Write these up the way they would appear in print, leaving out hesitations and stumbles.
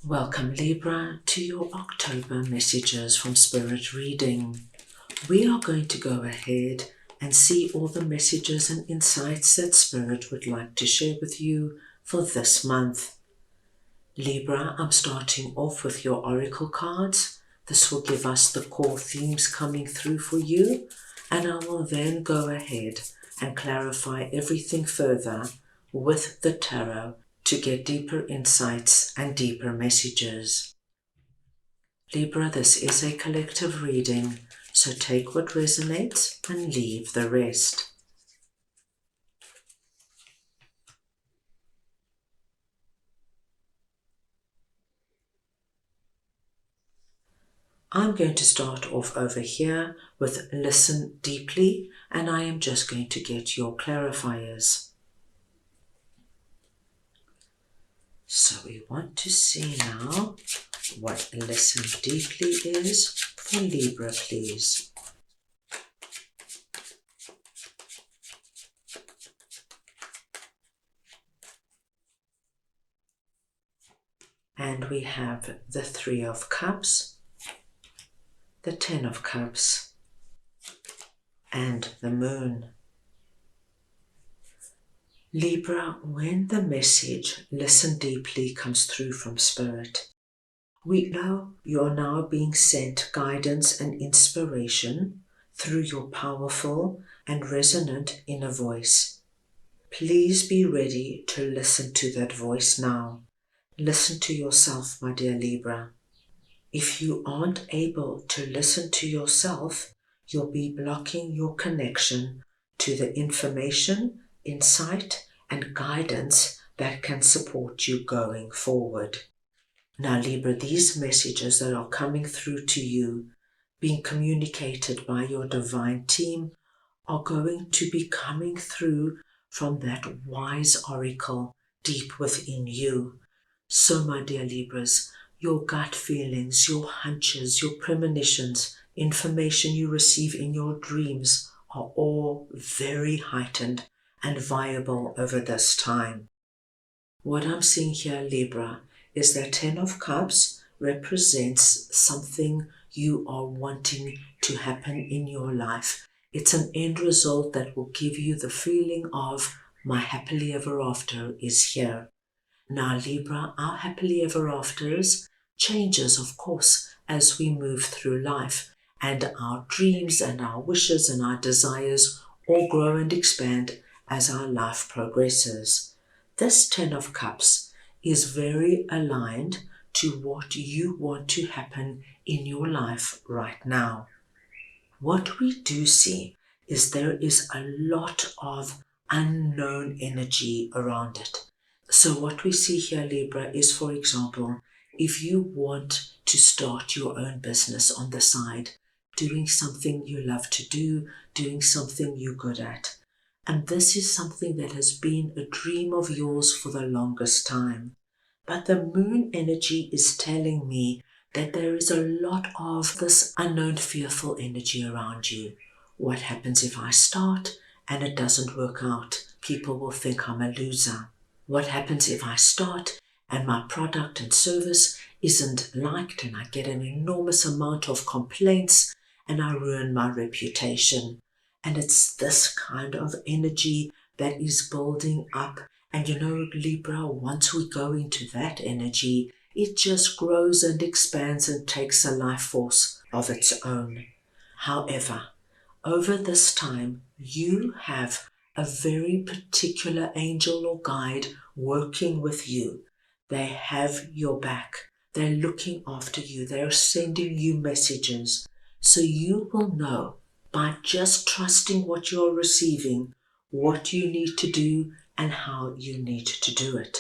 Welcome Libra to your October messages from Spirit Reading. We are going to go ahead and see all the messages and insights that Spirit would like to share with you for this month. Libra, I'm starting off with your oracle cards. This will give us the core themes coming through for you, and I will then go ahead and clarify everything further with the tarot to get deeper insights and deeper messages. Libra, this is a collective reading, so take what resonates and leave the rest. I'm going to start off over here with listen deeply, and I am just going to get your clarifiers. So we want to see now what listen deeply is for Libra, please. And we have the Three of Cups, the Ten of Cups, and the Moon. Libra, when the message listen deeply comes through from Spirit, we know you are now being sent guidance and inspiration through your powerful and resonant inner voice. Please be ready to listen to that voice now. Listen to yourself, my dear Libra. If you aren't able to listen to yourself, you'll be blocking your connection to the information, insight, and guidance that can support you going forward. Now, Libra, these messages that are coming through to you, being communicated by your divine team, are going to be coming through from that wise oracle deep within you. So, my dear Libras, your gut feelings, your hunches, your premonitions, information you receive in your dreams are all very heightened and viable over this time. What I'm seeing here, Libra, is that Ten of Cups represents something you are wanting to happen in your life. It's an end result that will give you the feeling of my happily ever after is here. Now, Libra, our happily ever afters changes, of course, as we move through life, and our dreams and our wishes and our desires all grow and expand as our life progresses. This Ten of Cups is very aligned to what you want to happen in your life right now. What we do see is there is a lot of unknown energy around it. So what we see here, Libra, is, for example, if you want to start your own business on the side, doing something you love to do, doing something you're good at. And this is something that has been a dream of yours for the longest time. But the moon energy is telling me that there is a lot of this unknown fearful energy around you. What happens if I start and it doesn't work out? People will think I'm a loser. What happens if I start and my product and service isn't liked and I get an enormous amount of complaints and I ruin my reputation? And it's this kind of energy that is building up. And you know, Libra, once we go into that energy, it just grows and expands and takes a life force of its own. However, over this time, you have a very particular angel or guide working with you. They have your back. They're looking after you. They're sending you messages. So you will know by just trusting what you're receiving, what you need to do and how you need to do it.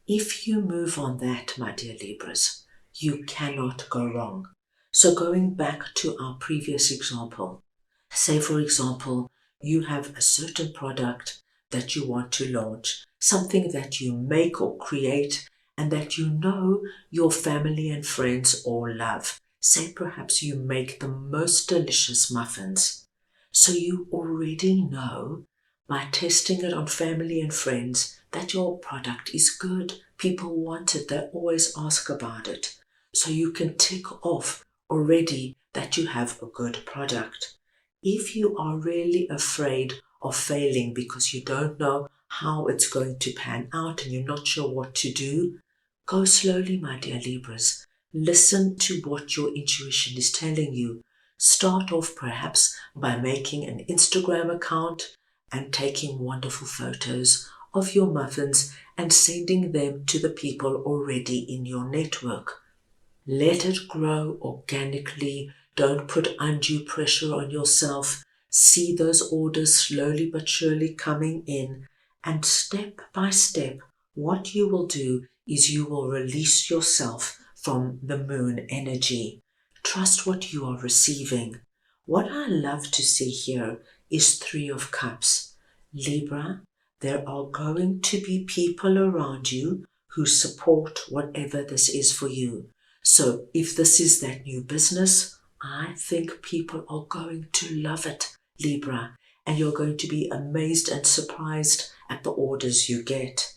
If you move on that, my dear Libras, you cannot go wrong. So going back to our previous example, say for example, you have a certain product that you want to launch, something that you make or create and that you know your family and friends all love. Say perhaps you make the most delicious muffins. So you already know by testing it on family and friends that your product is good. People want it, they always ask about it. So you can tick off already that you have a good product. If you are really afraid of failing because you don't know how it's going to pan out and you're not sure what to do, go slowly, my dear Libras. Listen to what your intuition is telling you. Start off perhaps by making an Instagram account and taking wonderful photos of your muffins and sending them to the people already in your network. Let it grow organically. Don't put undue pressure on yourself. See those orders slowly but surely coming in. And step by step, what you will do is you will release yourself from the moon energy. Trust what you are receiving. What I love to see here is Three of Cups. Libra, there are going to be people around you who support whatever this is for you. So if this is that new business, I think people are going to love it, Libra, and you're going to be amazed and surprised at the orders you get.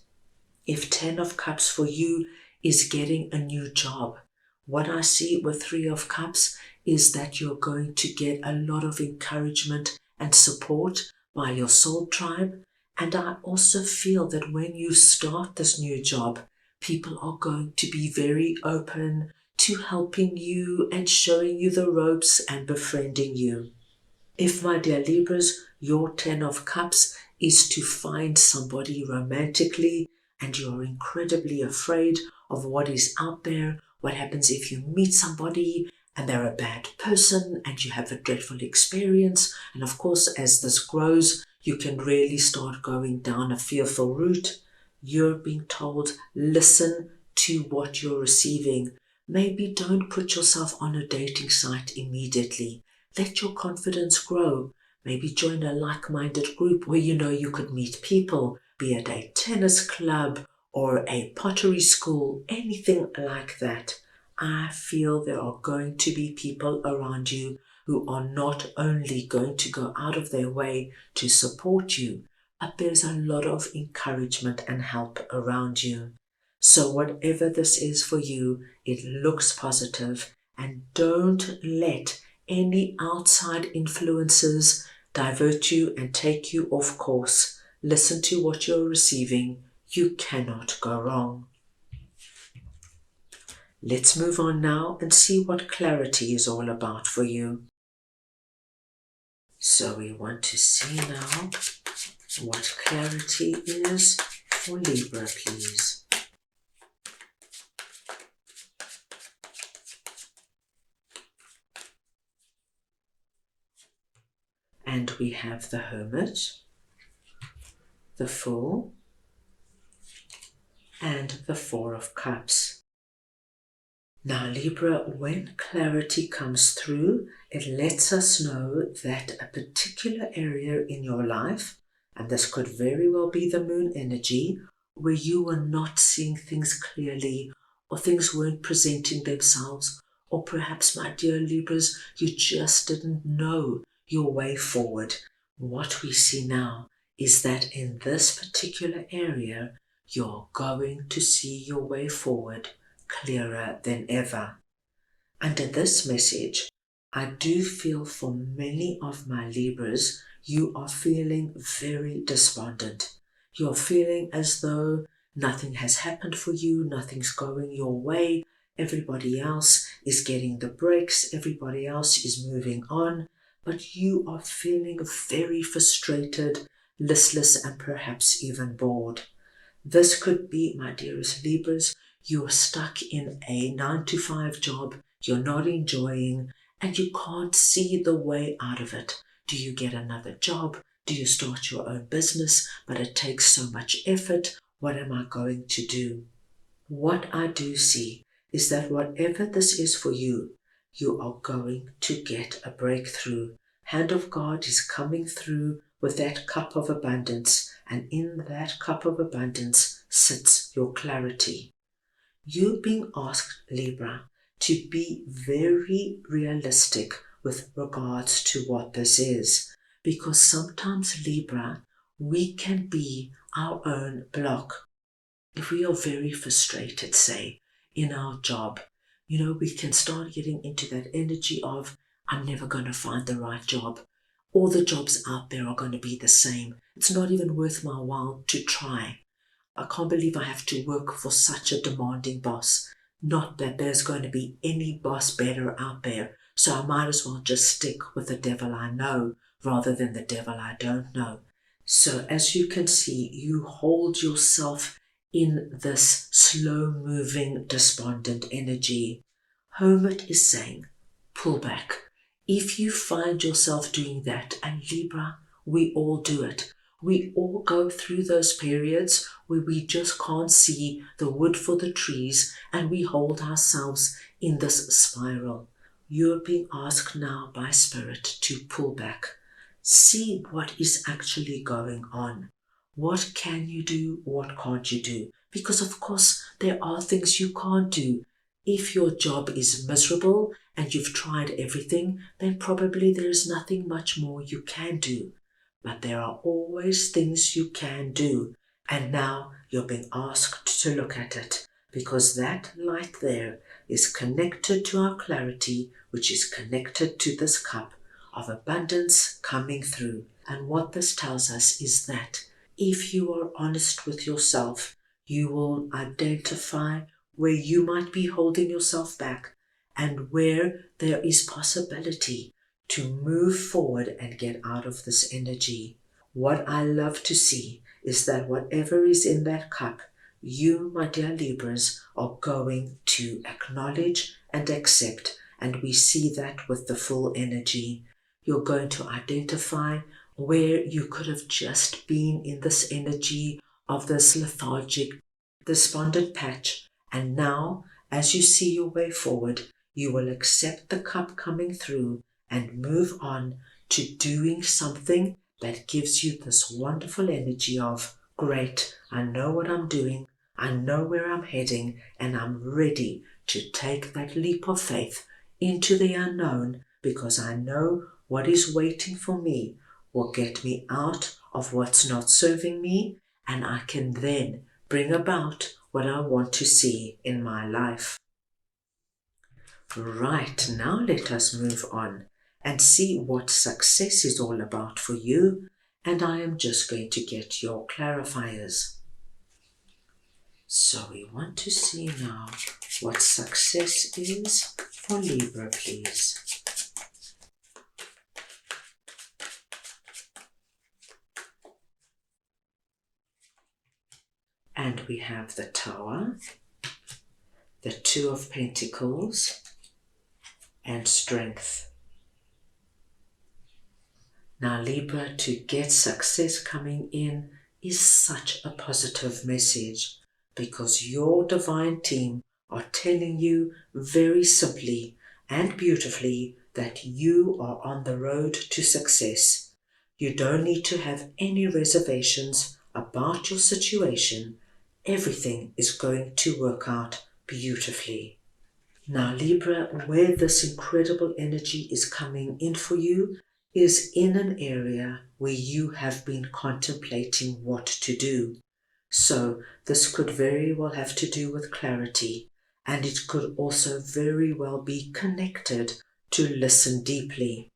If 10 of Cups for you is getting a new job, what I see with 3 of Cups is that you're going to get a lot of encouragement and support by your soul tribe. And I also feel that when you start this new job, people are going to be very open to helping you and showing you the ropes and befriending you. If, my dear Libras, your 10 of Cups is to find somebody romantically and you're incredibly afraid of what is out there, what happens if you meet somebody and they're a bad person and you have a dreadful experience, and of course as this grows you can really start going down a fearful route, you're being told, listen to what you're receiving. Maybe don't put yourself on a dating site immediately. Let your confidence grow. Maybe join a like-minded group where you know you could meet people, be it a tennis club or a pottery school, anything like that. I feel there are going to be people around you who are not only going to go out of their way to support you, but there's a lot of encouragement and help around you. So whatever this is for you, it looks positive, and don't let any outside influences divert you and take you off course. Listen to what you're receiving. You cannot go wrong. Let's move on now and see what clarity is all about for you. So we want to see now what clarity is for Libra, please. And we have the Hermit, the Fool, and the Four of Cups. Now Libra, when clarity comes through, it lets us know that a particular area in your life, and this could very well be the moon energy, where you were not seeing things clearly, or things weren't presenting themselves, or perhaps, my dear Libras, you just didn't know your way forward. What we see now is that in this particular area, you're going to see your way forward clearer than ever. Under this message, I do feel for many of my Libras, you are feeling very despondent. You're feeling as though nothing has happened for you, nothing's going your way, everybody else is getting the breaks, everybody else is moving on, but you are feeling very frustrated, listless, and perhaps even bored. This could be, my dearest Libras, you're stuck in a 9-to-5 job you're not enjoying and you can't see the way out of it. Do you get another job? Do you start your own business? But it takes so much effort. What am I going to do? What I do see is that whatever this is for you, you are going to get a breakthrough. Hand of God is coming through with that cup of abundance, and in that cup of abundance sits your clarity. You're being asked, Libra, to be very realistic with regards to what this is, because sometimes, Libra, we can be our own block. If we are very frustrated, say, in our job, we can start getting into that energy of, I'm never going to find the right job. All the jobs out there are going to be the same. It's not even worth my while to try. I can't believe I have to work for such a demanding boss. Not that there's going to be any boss better out there, so I might as well just stick with the devil I know rather than the devil I don't know. So as you can see, you hold yourself in this slow-moving, despondent energy. Hermit is saying, pull back. If you find yourself doing that, and Libra, we all do it. We all go through those periods where we just can't see the wood for the trees and we hold ourselves in this spiral. You're being asked now by Spirit to pull back. See what is actually going on. What can you do? What can't you do? Because of course there are things you can't do. If your job is miserable and you've tried everything, then probably there is nothing much more you can do. But there are always things you can do. And now you're being asked to look at it, because that light there is connected to our clarity, which is connected to this cup of abundance coming through. And what this tells us is that if you are honest with yourself, you will identify where you might be holding yourself back and where there is possibility to move forward and get out of this energy. What I love to see is that whatever is in that cup, you, my dear Libras, are going to acknowledge and accept, and we see that with the full energy. You're going to identify where you could have just been in this energy of this lethargic, despondent patch, and now, as you see your way forward, you will accept the cup coming through and move on to doing something that gives you this wonderful energy of, great, I know what I'm doing, I know where I'm heading, and I'm ready to take that leap of faith into the unknown, because I know what is waiting for me will get me out of what's not serving me, and I can then bring about what I want to see in my life. Right, now let us move on and see what success is all about for you, and I am just going to get your clarifiers. So we want to see now what success is for Libra, please. And we have the Tower, the Two of Pentacles, and Strength. Now Libra, to get success coming in is such a positive message, because your divine team are telling you very simply and beautifully that you are on the road to success. You don't need to have any reservations about your situation. Everything is going to work out beautifully. Now Libra, where this incredible energy is coming in for you is in an area where you have been contemplating what to do. So this could very well have to do with clarity, and it could also very well be connected to listen deeply.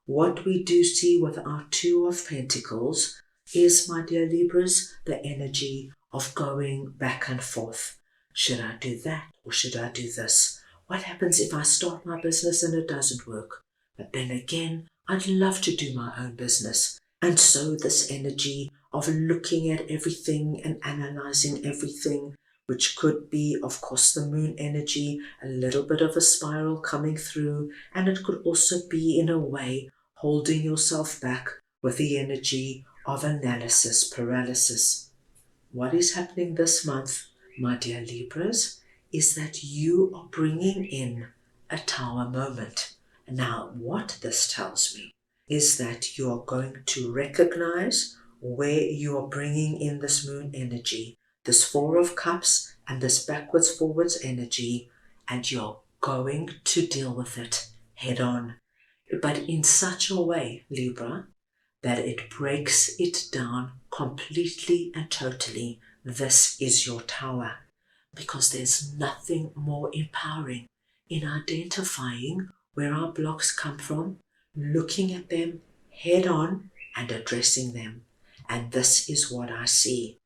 What we do see with our Two of Pentacles is, my dear Libras, the energy of going back and forth. Should I do that or should I do this? What happens if I start my business and it doesn't work? But then again, I'd love to do my own business. And so this energy of looking at everything and analyzing everything, which could be, of course, the moon energy, a little bit of a spiral coming through, and it could also be, in a way, holding yourself back with the energy of analysis paralysis. What is happening this month, my dear Libras, is that you are bringing in a Tower moment. Now, what this tells me is that you are going to recognize where you are bringing in this moon energy, this Four of Cups and this backwards forwards energy, and you're going to deal with it head on. But in such a way, Libra, that it breaks it down completely and totally This is your tower, because there's nothing more empowering in identifying where our blocks come from, looking at them head on and addressing them. And this is what I see.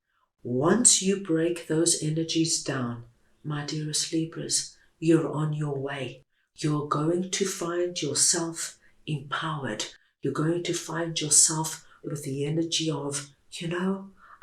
Once you break those energies down, my dearest Libras, you're on your way. You're going to find yourself empowered. You're going to find yourself with the energy of,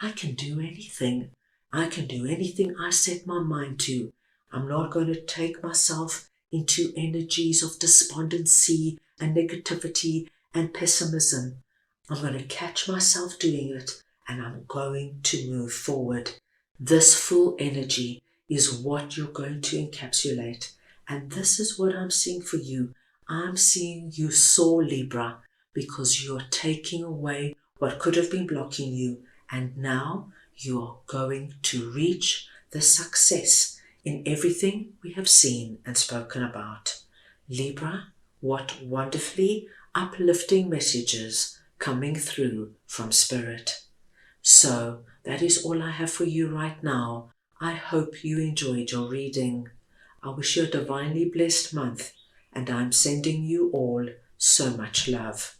I can do anything. I can do anything I set my mind to. I'm not going to take myself into energies of despondency and negativity and pessimism. I'm going to catch myself doing it, and I'm going to move forward. This full energy is what you're going to encapsulate. And this is what I'm seeing for you. I'm seeing you soar, Libra, because you're taking away what could have been blocking you. And now you are going to reach the success in everything we have seen and spoken about. Libra, what wonderfully uplifting messages coming through from Spirit. So that is all I have for you right now. I hope you enjoyed your reading. I wish you a divinely blessed month, and I'm sending you all so much love.